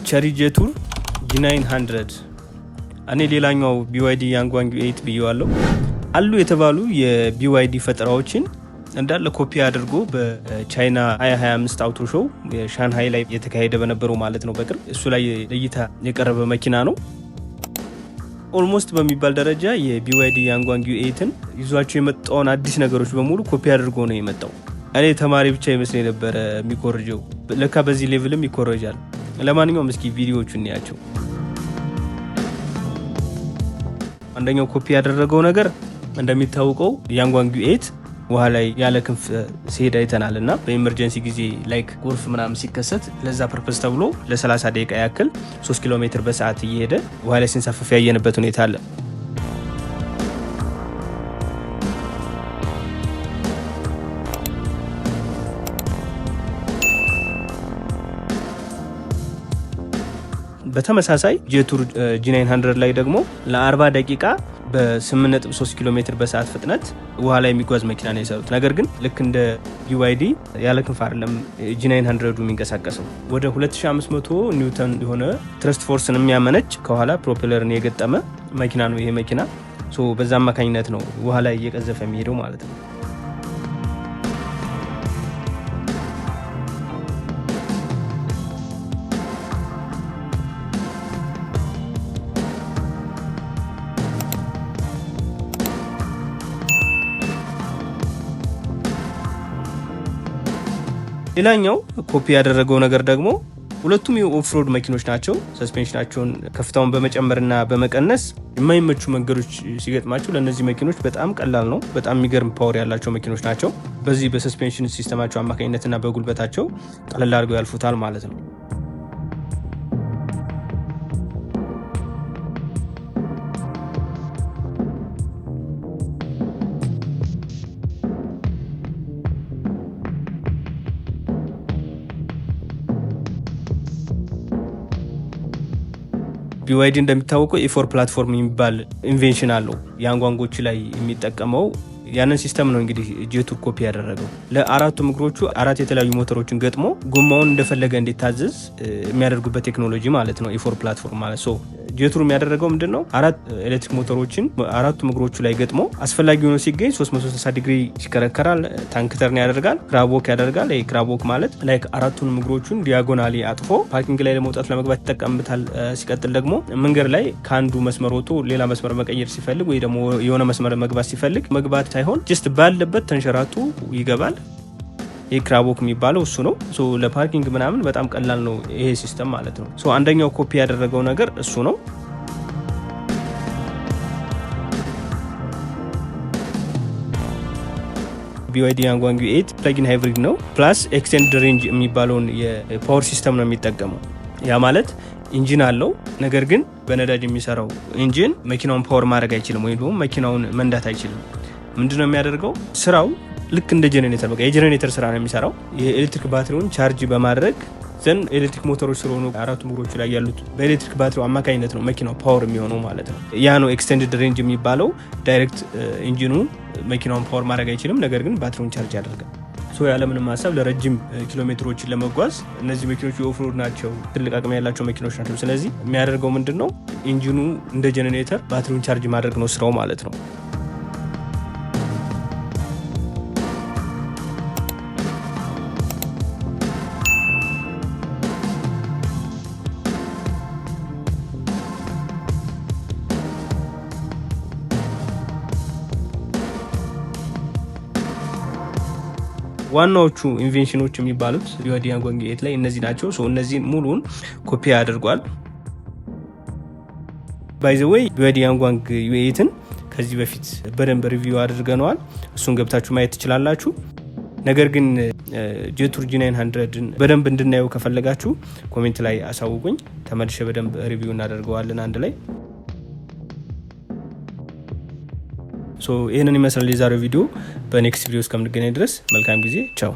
ቸሪ ጄቱር G900 እኔ ሌላኛው BYD ያንጓንግ 8 ብየዋለሁ አሉ የተባሉ የBYD ፈጠራዎችን እንዳለ ኮፒ አድርጎ በቻይና 2025 አውቶ ሾው የሻንሃይ ላይ የተካሄደ በነበረው ማለት ነው በቅርብ እሱ ላይ ለይታ የቀረበ መኪና ነው። ኦልሞስት በሚባል ደረጃ የBYD ያንጓንግ 8ን ይዟቸው የመጣውን አዲስ ነገሮች በሙሉ ኮፒ አድርጎ ነው የመጣው። እኔ ተማሪ ብቻ ይመስለኝ ነበር የሚኮርጀው ለካ በዚህ ሌቭልም ይኮረጃል። ለማንኛውም እስኪ ቪዲዮዎቹን እንያቸው። አንደኛው ኮፒ ያደረገው ነገር እንደሚታወቀው ያንጓንግ 8 ውሃ ላይ ያለ ክንፍ ሲሄድ አይተናልና በኢመርጀንሲ ጊዜ ላይክ ጎርፍ ምናምን ሲከሰት ለዛ ፐርፐስ ተብሎ ለ30 ደቂቃ ያክል 3 ኪሎ ሜትር በሰዓት እየሄደ ውሃ ላይ ሲንሳፈፍ ያየንበት ሁኔታ አለ። በተመሳሳይ ጄቱር G900 ላይ ደግሞ ለ40 ደቂቃ በ8.3 ኪሎ ሜትር በሰዓት ፍጥነት ውሃ ላይ የሚጓዝ መኪና ነው የሰሩት። ነገር ግን ልክ እንደ BYD ያለ ክንፍ አይደለም G900 የሚንቀሳቀሰው። ወደ 2500 ኒውተን የሆነ ትረስት ፎርስን የሚያመነጭ ከኋላ ፕሮፔለርን የገጠመ መኪና ነው ይሄ መኪና። በዛ አማካኝነት ነው ውሃ ላይ እየቀዘፈ የሚሄደው ማለት ነው። ሌላኛው ኮፒ ያደረገው ነገር ደግሞ ሁለቱም የኦፍሮድ መኪኖች ናቸው። ሰስፔንሽናቸውን ከፍታውን በመጨመርና በመቀነስ የማይመቹ መንገዶች ሲገጥማቸው ለነዚህ መኪኖች በጣም ቀላል ነው። በጣም የሚገርም ፓወር ያላቸው መኪኖች ናቸው። በዚህ በሰስፔንሽን ሲስተማቸው አማካኝነትና በጉልበታቸው ቀለል አድርገው ያልፉታል ማለት ነው። BYD እንደሚታወቀው E4 ፕላትፎርም የሚባል ኢንቬንሽን አለው ያንጓንጎች ላይ የሚጠቀመው። ያንን ሲስተም ነው እንግዲህ ጄቱር ኮፒ ያደረገው። ለአራቱም እግሮቹ አራት የተለያዩ ሞተሮችን ገጥሞ ጎማውን እንደፈለገ እንዲታዘዝ የሚያደርጉበት ቴክኖሎጂ ማለት ነው E4 ፕላትፎርም ማለት ነው። ጄቱር የሚያደረገው ምንድነው? አራት ኤሌክትሪክ ሞተሮችን አራቱም እግሮቹ ላይ ገጥሞ አስፈላጊ ሆኖ ሲገኝ 360 ዲግሪ ይሽከረከራል። ታንክ ተርን ያደርጋል፣ ክራብዎክ ያደርጋል። ክራብዎክ ማለት ላይክ አራቱንም እግሮቹን ዲያጎናሊ አጥፎ ፓርኪንግ ላይ ለመውጣት ለመግባት ይጠቀምበታል። ሲቀጥል ደግሞ መንገድ ላይ ከአንዱ መስመር ወጥቶ ሌላ መስመር መቀየር ሲፈልግ ወይ ደግሞ የሆነ መስመር መግባት ሲፈልግ መግባት ሳይሆን ጀስት ባለበት ተንሸራቱ ይገባል። ክራብዎክ የሚባለው እሱ ነው። ለፓርኪንግ ምናምን በጣም ቀላል ነው ይሄ ሲስተም ማለት ነው። አንደኛው ኮፒ ያደረገው ነገር እሱ ነው። BYD ያንጓንግ 8 ፕላጊን ሃይብሪድ ነው። ፕላስ ኤክስቴንድ ሬንጅ የሚባለውን የፓወር ሲስተም ነው የሚጠቀመው። ያ ማለት ኢንጂን አለው፣ ነገር ግን በነዳጅ የሚሰራው ኢንጂን መኪናውን ፓወር ማድረግ አይችልም ወይ ደግሞ መኪናውን መንዳት አይችልም። ምንድነው የሚያደርገው? ስራው ልክ እንደ ጄኔሬተር በቃ የጄኔሬተር ስራ ነው የሚሰራው። የኤሌክትሪክ ባትሪውን ቻርጅ በማድረግ ዘን ኤሌክትሪክ ሞተሮች ስለሆኑ አራቱ እግሮች ላይ ያሉት በኤሌክትሪክ ባትሪው አማካኝነት ነው መኪናው ፓወር የሚሆነው ማለት ነው። ያ ነው ኤክስቴንድድ ሬንጅ የሚባለው። ዳይሬክት ኢንጂኑ መኪናውን ፓወር ማድረግ አይችልም፣ ነገር ግን ባትሪውን ቻርጅ ያደርጋል። ያለምንም ሀሳብ ለረጅም ኪሎ ሜትሮችን ለመጓዝ እነዚህ መኪኖች የኦፍሮድ ናቸው፣ ትልቅ አቅም ያላቸው መኪኖች ናቸው። ስለዚህ የሚያደርገው ምንድነው? ኢንጂኑ እንደ ጄኔሬተር ባትሪውን ቻርጅ ማድረግ ነው ስራው ማለት ነው። ዋናዎቹ ኢንቬንሽኖች የሚባሉት BYD ያንጓንግ 8 ላይ እነዚህ ናቸው። እነዚህ ሙሉን ኮፒ ያደርጓል። ባይ ዘ ዌይ BYD ያንጓንግ 8ን ከዚህ በፊት በደንብ ሪቪው አድርገነዋል። እሱን ገብታችሁ ማየት ትችላላችሁ። ነገር ግን ጄቱር G900ን በደንብ እንድናየው ከፈለጋችሁ ኮሜንት ላይ አሳውቁኝ። ተመልሼ በደንብ ሪቪው እናደርገዋለን አንድ ላይ። ይህንን ይመስላል የዛሬው ቪዲዮ። በኔክስት ቪዲዮ እስከምንገናኝ ድረስ መልካም ጊዜ። ቻው።